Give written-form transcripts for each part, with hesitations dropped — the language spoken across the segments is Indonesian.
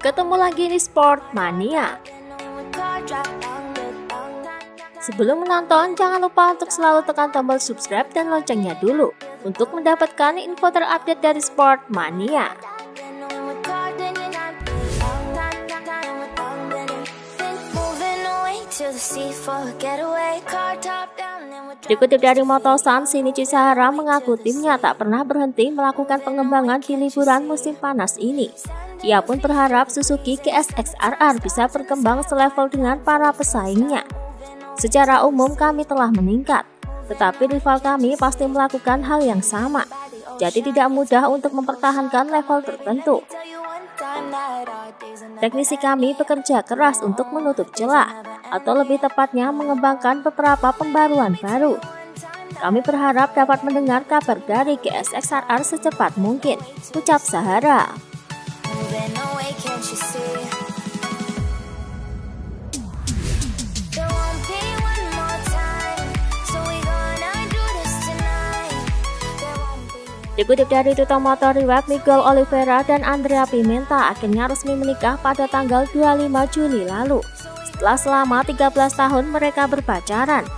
Ketemu lagi di Sport Mania. Sebelum menonton, jangan lupa untuk selalu tekan tombol subscribe dan loncengnya dulu untuk mendapatkan info terupdate dari Sport Mania. Dikutip dari Motosan, Shinichi Sahara mengaku timnya tak pernah berhenti melakukan pengembangan di liburan musim panas ini. Ia pun berharap Suzuki GSX-RR bisa berkembang selevel dengan para pesaingnya. Secara umum kami telah meningkat, tetapi rival kami pasti melakukan hal yang sama. Jadi tidak mudah untuk mempertahankan level tertentu. Teknisi kami bekerja keras untuk menutup celah, atau lebih tepatnya mengembangkan beberapa pembaruan baru. Kami berharap dapat mendengar kabar dari GSX-RR secepat mungkin, ucap Sahara. Dikutip dari Tuto Motor Reward, Miguel Oliveira dan Andrea Pimenta akhirnya resmi menikah pada tanggal 25 Juli lalu. Setelah selama 13 tahun mereka berpacaran.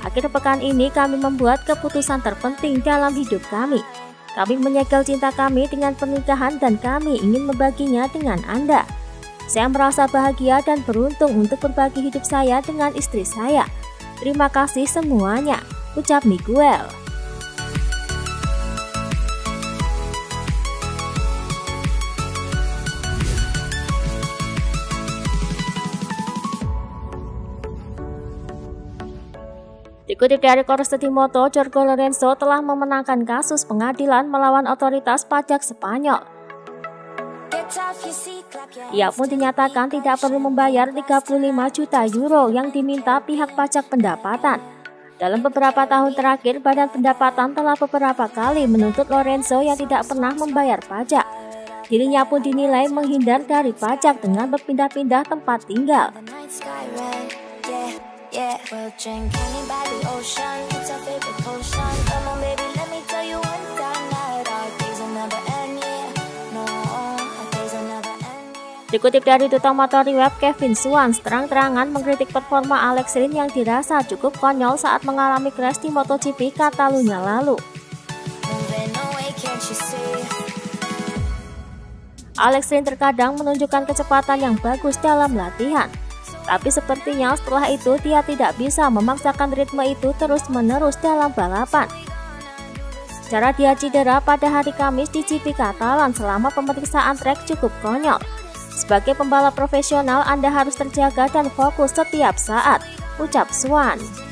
Akhir pekan ini kami membuat keputusan terpenting dalam hidup kami. Kami menyegel cinta kami dengan pernikahan dan kami ingin membaginya dengan Anda. Saya merasa bahagia dan beruntung untuk berbagi hidup saya dengan istri saya. Terima kasih semuanya, ucap Miguel. Dikutip dari Correspondente, Jorge Lorenzo telah memenangkan kasus pengadilan melawan otoritas pajak Spanyol. Ia pun dinyatakan tidak perlu membayar 35 juta euro yang diminta pihak pajak pendapatan. Dalam beberapa tahun terakhir, Badan Pendapatan telah beberapa kali menuntut Lorenzo yang tidak pernah membayar pajak. Dirinya pun dinilai menghindar dari pajak dengan berpindah-pindah tempat tinggal. Dikutip dari Tuto Motor Reward, Kevin Schwantz terang-terangan mengkritik performa Alex Rins yang dirasa cukup konyol saat mengalami crash di MotoGP Catalunya lalu. Alex Rins terkadang menunjukkan kecepatan yang bagus dalam latihan, tapi sepertinya setelah itu dia tidak bisa memaksakan ritme itu terus-menerus dalam balapan. Cara dia cedera pada hari Kamis di GP Catalan selama pemeriksaan trek cukup konyol. Sebagai pembalap profesional, Anda harus terjaga dan fokus setiap saat, ucap Schwantz.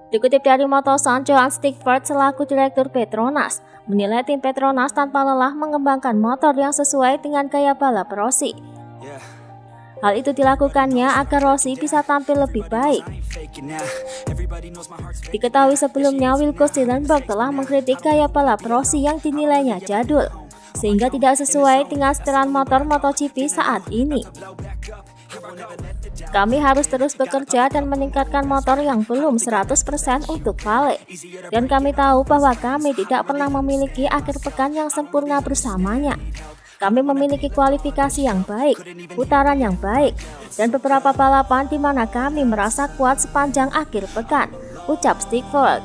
Dikutip dari Motosan, Johan Stickford selaku direktur Petronas menilai tim Petronas tanpa lelah mengembangkan motor yang sesuai dengan gaya balap Rossi. Hal itu dilakukannya agar Rossi bisa tampil lebih baik. Diketahui sebelumnya Wilco Sillenberg telah mengkritik gaya balap Rossi yang dinilainya jadul, sehingga tidak sesuai dengan setelan motor MotoGP saat ini. Kami harus terus bekerja dan meningkatkan motor yang belum 100% untuk Vale. Dan kami tahu bahwa kami tidak pernah memiliki akhir pekan yang sempurna bersamanya. Kami memiliki kualifikasi yang baik, putaran yang baik, dan beberapa balapan di mana kami merasa kuat sepanjang akhir pekan, ucap Stickford.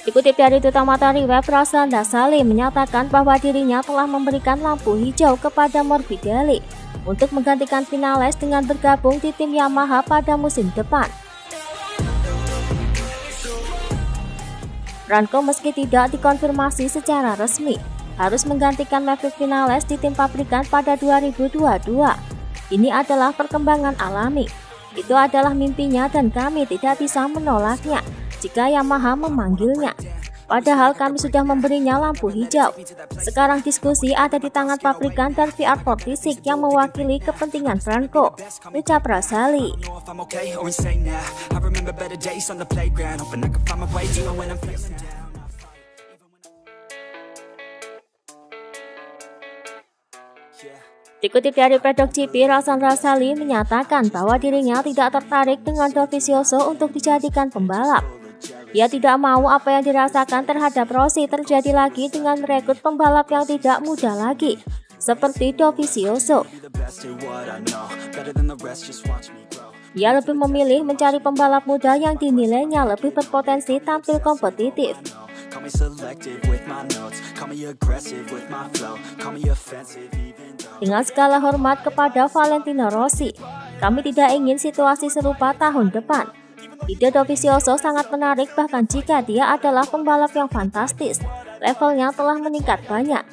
Dikutip dari Tuto Motor Reward, Razlan Dasali menyatakan bahwa dirinya telah memberikan lampu hijau kepada Morbidelli untuk menggantikan Vinales dengan bergabung di tim Yamaha pada musim depan. Ranko meski tidak dikonfirmasi secara resmi, harus menggantikan Maverick Vinales di tim pabrikan pada 2022. Ini adalah perkembangan alami. Itu adalah mimpinya dan kami tidak bisa menolaknya jika Yamaha memanggilnya. Padahal kami sudah memberinya lampu hijau. Sekarang diskusi ada di tangan pabrikan dan VR46 yang mewakili kepentingan Franco, ucap Razali. Dikutip dari Pedok GP, Rashan Razali menyatakan bahwa dirinya tidak tertarik dengan Dovizioso untuk dijadikan pembalap. Ia tidak mau apa yang dirasakan terhadap Rossi terjadi lagi dengan merekrut pembalap yang tidak muda lagi, seperti Dovizioso. Ia lebih memilih mencari pembalap muda yang dinilainya lebih berpotensi tampil kompetitif. Dengan segala hormat kepada Valentino Rossi, kami tidak ingin situasi serupa tahun depan. Ide Dovizioso sangat menarik, bahkan jika dia adalah pembalap yang fantastis, levelnya telah meningkat banyak.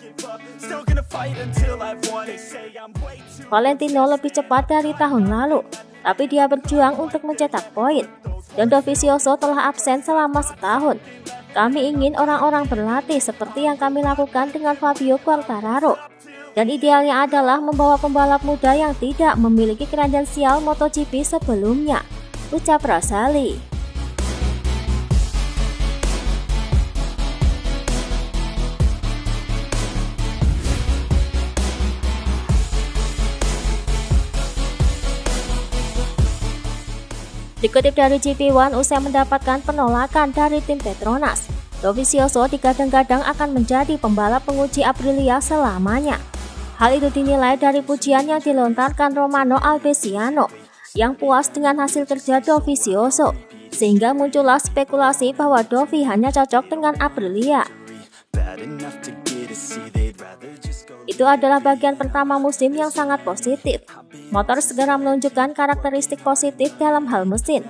Valentino lebih cepat dari tahun lalu, tapi dia berjuang untuk mencetak poin, dan Dovizioso telah absen selama setahun. Kami ingin orang-orang berlatih seperti yang kami lakukan dengan Fabio Quartararo. Dan idealnya adalah membawa pembalap muda yang tidak memiliki kredensial MotoGP sebelumnya, ucap Razali. Dikutip dari GP1, usai mendapatkan penolakan dari tim Petronas, Dovizioso digadang-gadang akan menjadi pembalap penguji Aprilia selamanya. Hal itu dinilai dari pujian yang dilontarkan Romano Albesiano yang puas dengan hasil kerja Dovizioso, sehingga muncullah spekulasi bahwa Dovi hanya cocok dengan Aprilia. Itu adalah bagian pertama musim yang sangat positif. Motor segera menunjukkan karakteristik positif dalam hal mesin,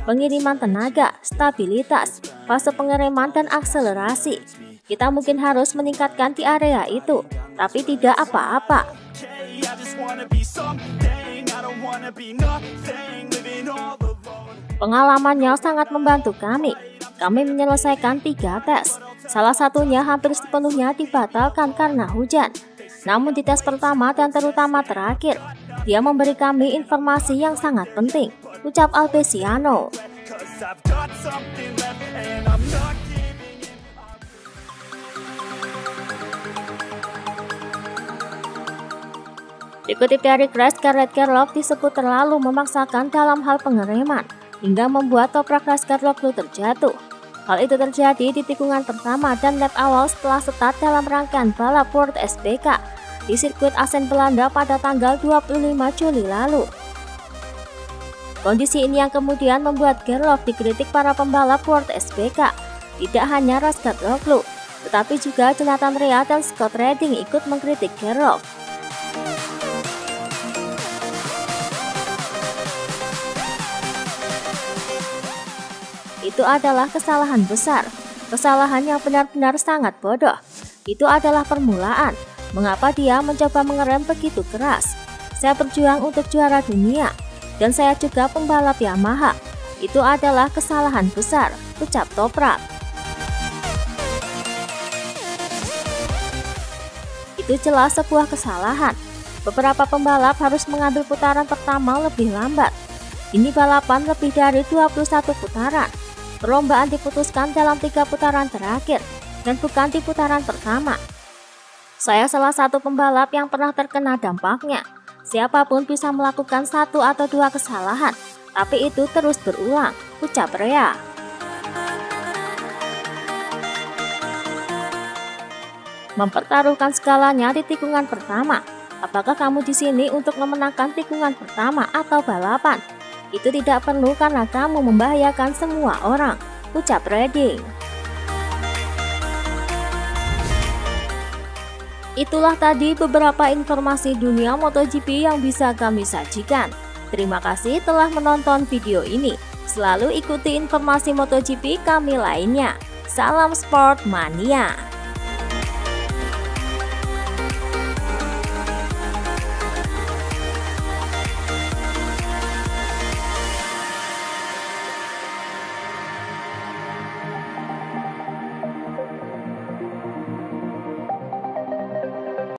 pengiriman tenaga, stabilitas, fase pengereman, dan akselerasi. Kita mungkin harus meningkatkan di area itu, tapi tidak apa-apa. Pengalamannya sangat membantu kami. Kami menyelesaikan 3 tes. Salah satunya hampir sepenuhnya dibatalkan karena hujan. Namun di tes pertama dan terutama terakhir, dia memberi kami informasi yang sangat penting, ucap Albesiano. Dikutip dari Crash, Garrett Gerloff disebut terlalu memaksakan dalam hal pengereman, hingga membuat toprak Raskar Loglu terjatuh. Hal itu terjadi di tikungan pertama dan lap awal setelah start dalam rangkaian balap World SBK di sirkuit Assen Belanda pada tanggal 25 Juli lalu. Kondisi ini yang kemudian membuat Gerloff dikritik para pembalap World SBK. Tidak hanya Raskar Loglu, tetapi juga Jonathan Rea dan Scott Redding ikut mengkritik Gerloff. Itu adalah kesalahan besar, kesalahan yang benar-benar sangat bodoh. Itu adalah permulaan. Mengapa dia mencoba mengerem begitu keras? Saya berjuang untuk juara dunia, dan saya juga pembalap Yamaha. Itu adalah kesalahan besar, ucap Toprak. Itu jelas sebuah kesalahan. Beberapa pembalap harus mengambil putaran pertama lebih lambat. Ini balapan lebih dari 21 putaran. Perlombaan diputuskan dalam 3 putaran terakhir, dan bukan di putaran pertama. Saya salah satu pembalap yang pernah terkena dampaknya. Siapapun bisa melakukan 1 atau 2 kesalahan, tapi itu terus berulang, ucap Rea. Mempertaruhkan segalanya di tikungan pertama. Apakah kamu di sini untuk memenangkan tikungan pertama atau balapan? Itu tidak perlu karena kamu membahayakan semua orang, ucap Redding. Itulah tadi beberapa informasi dunia MotoGP yang bisa kami sajikan. Terima kasih telah menonton video ini. Selalu ikuti informasi MotoGP kami lainnya. Salam Sport Mania.